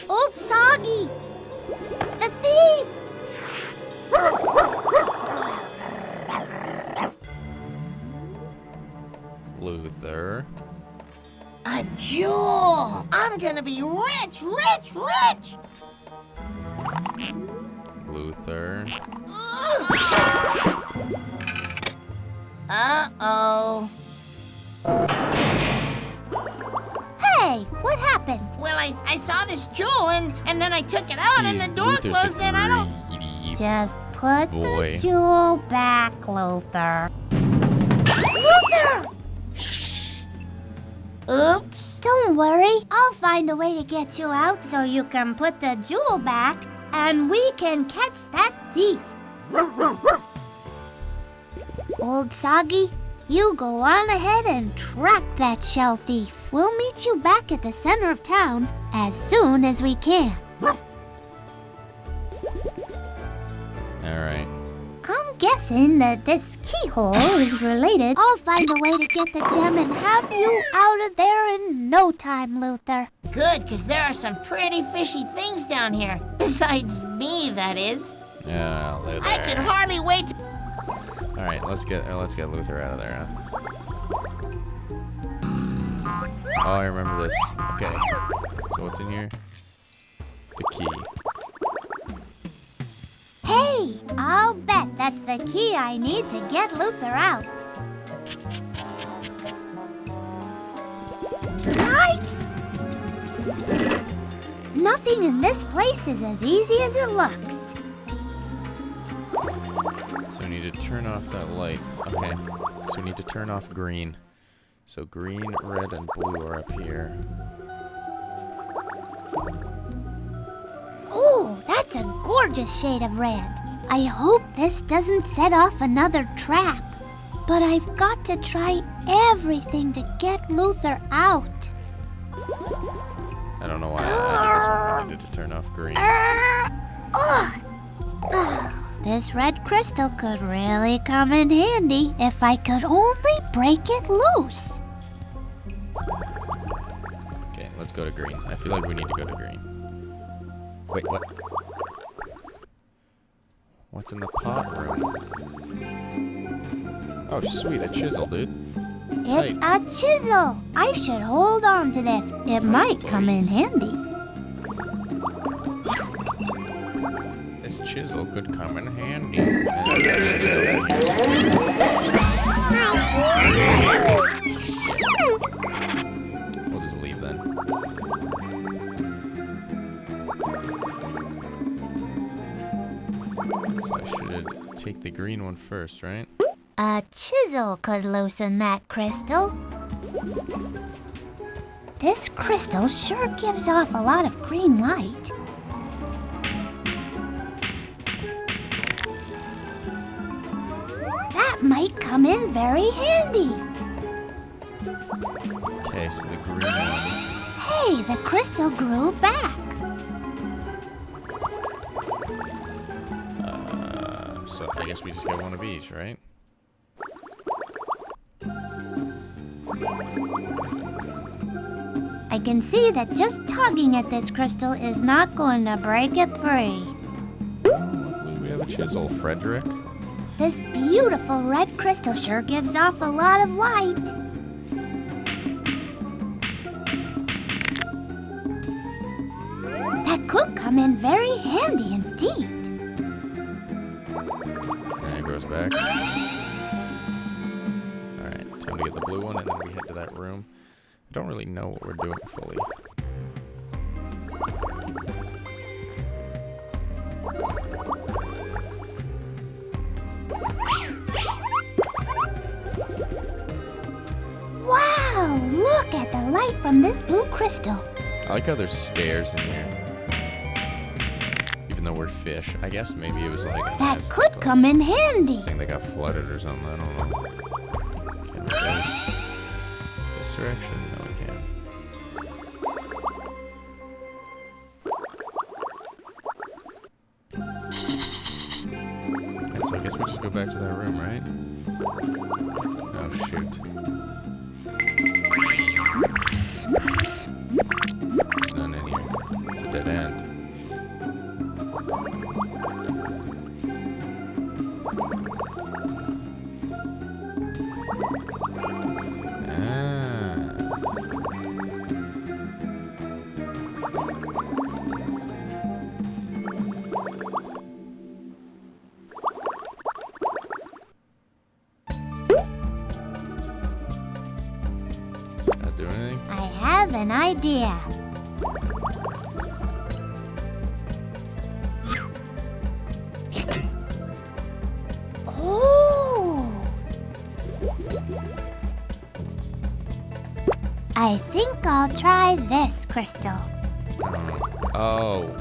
Old Soggy! The thief! Luther. A jewel. I'm gonna be rich, rich, rich. Luther. Uh-oh. Hey, what happened? Well, I saw this jewel and then I took it out and the Jeez, door Luther's closed and I don't... a greedy Just put boy. the jewel back, Luther. Luther! Oops. Don't worry. I'll find a way to get you out so you can put the jewel back and we can catch that thief. Old Soggy, you go on ahead and track that shell thief. We'll meet you back at the center of town as soon as we can. Alright. I'm guessing that this keyhole is related. I'll find a way to get the gem and have you out of there in no time, Luther. Good, because there are some pretty fishy things down here. Besides me, that is. Yeah, Luther. I can hardly wait to... Alright, let's get Luther out of there, huh? Oh, I remember this. Okay. So what's in here? The key. Hey, I'll bet that's the key I need to get Luther out. Right? Nothing in this place is as easy as it looks. So we need to turn off that light. Okay. So we need to turn off green. So green, red, and blue are up here. Ooh, that's a gorgeous shade of red. I hope this doesn't set off another trap. But I've got to try everything to get Luther out. I don't know why I did this one. I needed to turn off green. This red crystal could really come in handy if I could only break it loose. Okay, let's go to green. I feel like we need to go to green. Wait, what? What's in the pot room? Oh, sweet, a chisel, dude. It's a chisel. I should hold on to this. It might come in handy. This chisel could come in handy. We'll just leave then. So I should take the green one first, right? A chisel could loosen that crystal. This crystal sure gives off a lot of green light. That might come in very handy. Okay, so the green one. Hey, the crystal grew back. So I guess we just get one of each, right? I can see that just tugging at this crystal is not going to break it free. Luckily we have a chisel, Frederick. This beautiful red crystal sure gives off a lot of light. That could come in very handy indeed. And it goes back. Alright, time to get the blue one and then we head to that room. I don't really know what we're doing fully. Wow, look at the light from this blue crystal. I like how there's stairs in here. Even though we're fish. I guess maybe it was like a That nest, could like, come in handy. thing that got flooded or something. I don't know. Can we go this direction? No, we can't. And so I guess we just go back to that room, right? Oh, shoot. There's none in here. It's a dead end. Not doing anything? I have an idea. Oh! I think I'll try this crystal. Oh.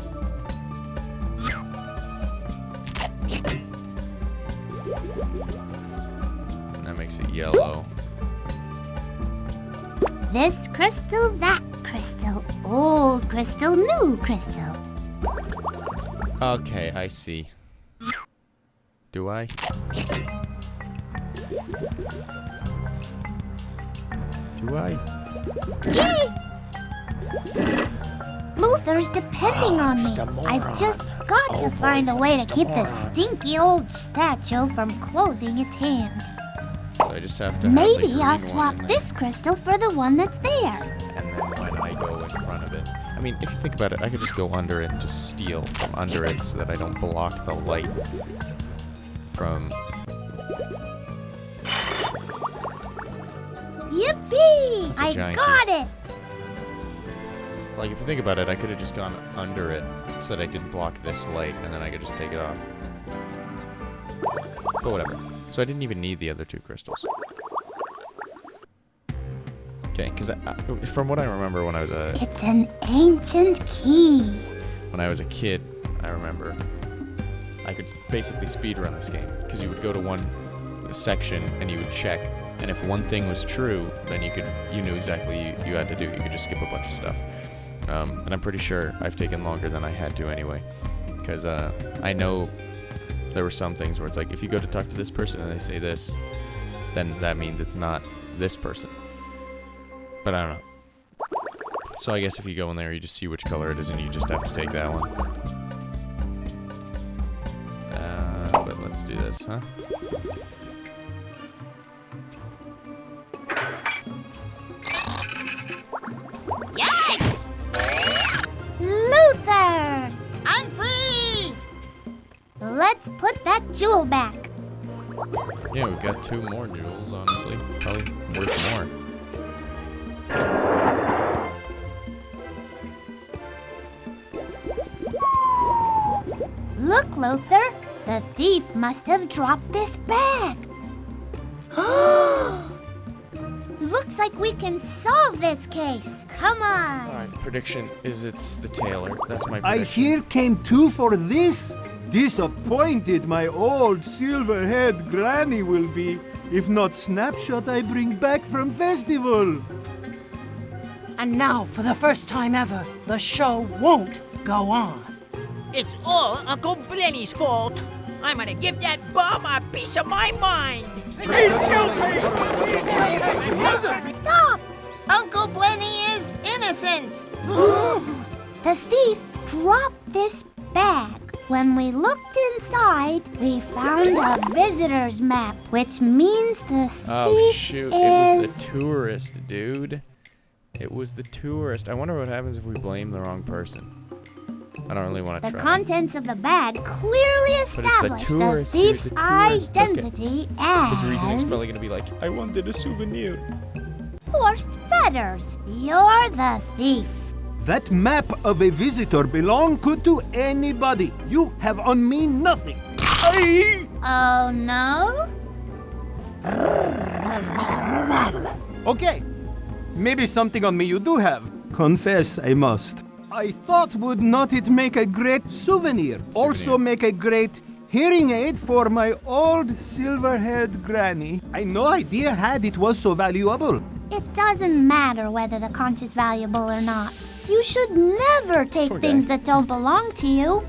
makes it yellow. This crystal, that crystal, old crystal, new crystal. Okay, I see. Do I? Do I? Luther's depending on me. I've just got to find a way to keep this stinky old statue from closing its hands. So I just have to have Maybe the I'll green swap one in there, this crystal for the one that's there. and then when I go in front of it, I mean, if you think about it, I could just go under it and just steal from under it so that I don't block the light from. Yippee! That's a I giant got it! Like, if you think about it, I could have just gone under it so that I didn't block this light, and then I could just take it off. But whatever. So I didn't even need the other two crystals. Okay, because from what I remember when I was a It's an ancient key. when I was a kid, I remember I could basically speedrun this game because you would go to one section and you would check, and if one thing was true, then you knew exactly you had to do. You could just skip a bunch of stuff. And I'm pretty sure I've taken longer than I had to anyway, because I know there were some things where it's like if you go to talk to this person and they say this, then that means it's not this person. But I don't know. So I guess if you go in there, you just see which color it is, and you just have to take that one. But let's do this, huh? Luther! I'm free! Let's put that jewel back. Yeah, we've got 2 more jewels, honestly. Probably worth more. Look, Luther. The thief must have dropped this bag. Looks like we can solve this case. Come on. Alright, prediction is it's the tailor. That's my I prediction. here came too for this. Disappointed my old silver-haired granny will be, if not snapshot I bring back from festival. And now, for the first time ever, the show won't go on. It's all Uncle Blenny's fault. I'm gonna give that bum a piece of my mind. Stop! Uncle Blenny is innocent! The thief dropped this bag. When we looked inside, we found a visitor's map, which means the thief Oh, shoot. It was the tourist, dude. It was the tourist. I wonder what happens if we blame the wrong person. I don't really want to The try. contents of the bag clearly But it's the establish the tourist, dude, thief's the tourist. Okay. identity as His reasoning's probably going to be like, I wanted a souvenir. Horst Feathers. You're the thief. That map of a visitor belong could to anybody. You have on me nothing. Aye. Oh, no? Okay, maybe something on me you do have. Confess I must. I thought would not it make a great souvenir? Also make a great hearing aid for my old silver-haired granny. I no idea had it was so valuable. It doesn't matter whether the conch is valuable or not. You should never take Poor things guy. that don't belong to you.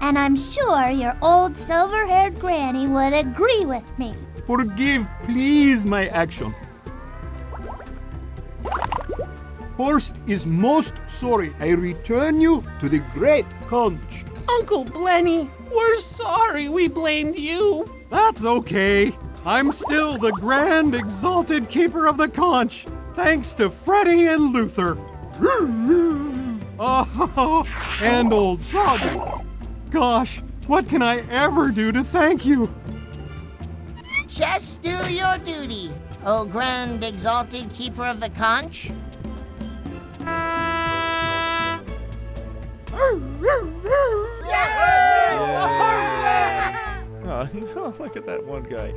And I'm sure your old silver-haired granny would agree with me. Forgive, please, my action. Horst is most sorry. I return you to the great Conch. Uncle Blenny, we're sorry we blamed you. That's okay. I'm still the grand exalted keeper of the conch, thanks to Freddie and Luther. Oh, and old Soggy. Gosh, what can I ever do to thank you? Just do your duty, O grand exalted keeper of the conch. Oh, no, look at that one guy.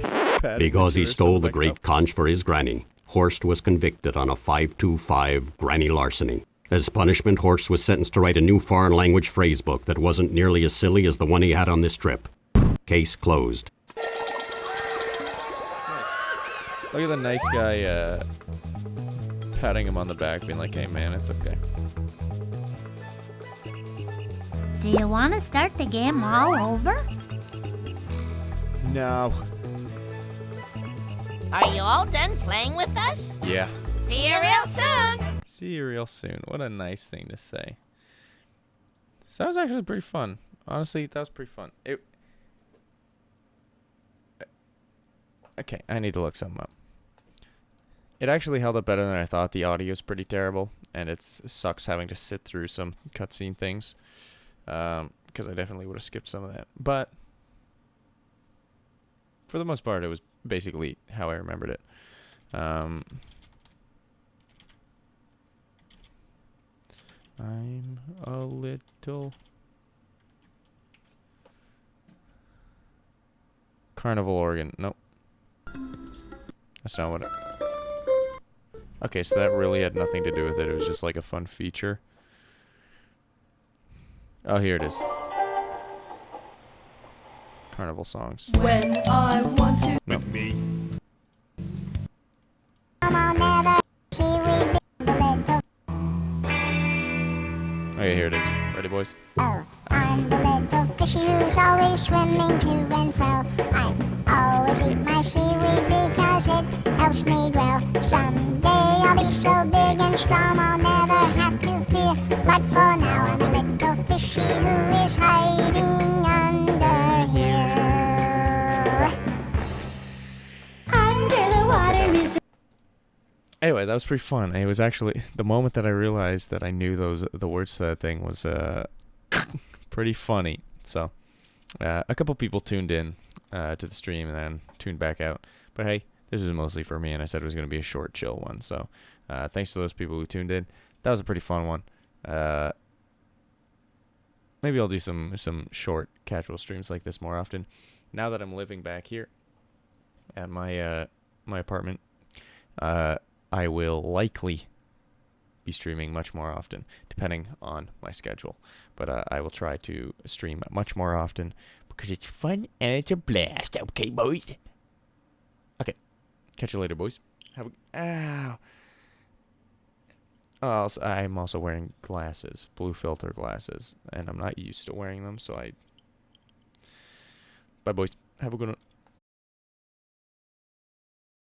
Because he stole the great conch for his granny, Horst was convicted on a 525 granny larceny. As punishment, Horst was sentenced to write a new foreign language phrase book that wasn't nearly as silly as the one he had on this trip. Case closed. Look at the nice guy patting him on the back, being like, hey man, it's okay. Do you want to start the game all over? No. Are you all done playing with us? Yeah. See you real soon. See you real soon. What a nice thing to say. So that was actually pretty fun. Honestly, that was pretty fun. Okay, I need to look something up. It actually held up better than I thought. The audio is pretty terrible, and it sucks having to sit through some cutscene things. Because I definitely would have skipped some of that. But for the most part, it was basically how I remembered it. I'm a little... Carnival organ. Nope. That's not what it... Okay, so that really had nothing to do with it. It was just like a fun feature. Oh, here it is. Carnival songs. When I want to. Nope. Me. Okay, here it is. Ready, boys? Oh, I'm the little fishy who's always swimming to and fro. I always eat my seaweed because it helps me grow. Someday I'll be so big and strong I'll never have to fear. But for now I'm a little fishy who is hiding under here. Under the water is the Anyway, that was pretty fun. It was actually the moment that I realized that I knew the words to that thing was pretty funny. So a couple people tuned in to the stream and then tuned back out. But hey, this was mostly for me, and I said it was going to be a short, chill one. So thanks to those people who tuned in. That was a pretty fun one. Maybe I'll do some short, casual streams like this more often. Now that I'm living back here at my my apartment, I will likely be streaming much more often, depending on my schedule. But I will try to stream much more often because it's fun and it's a blast. Okay, boys? Okay. Catch you later, boys. Have a... Ow. Oh, I'm also wearing glasses, blue filter glasses, and I'm not used to wearing them, so I... Bye, boys. Have a good one.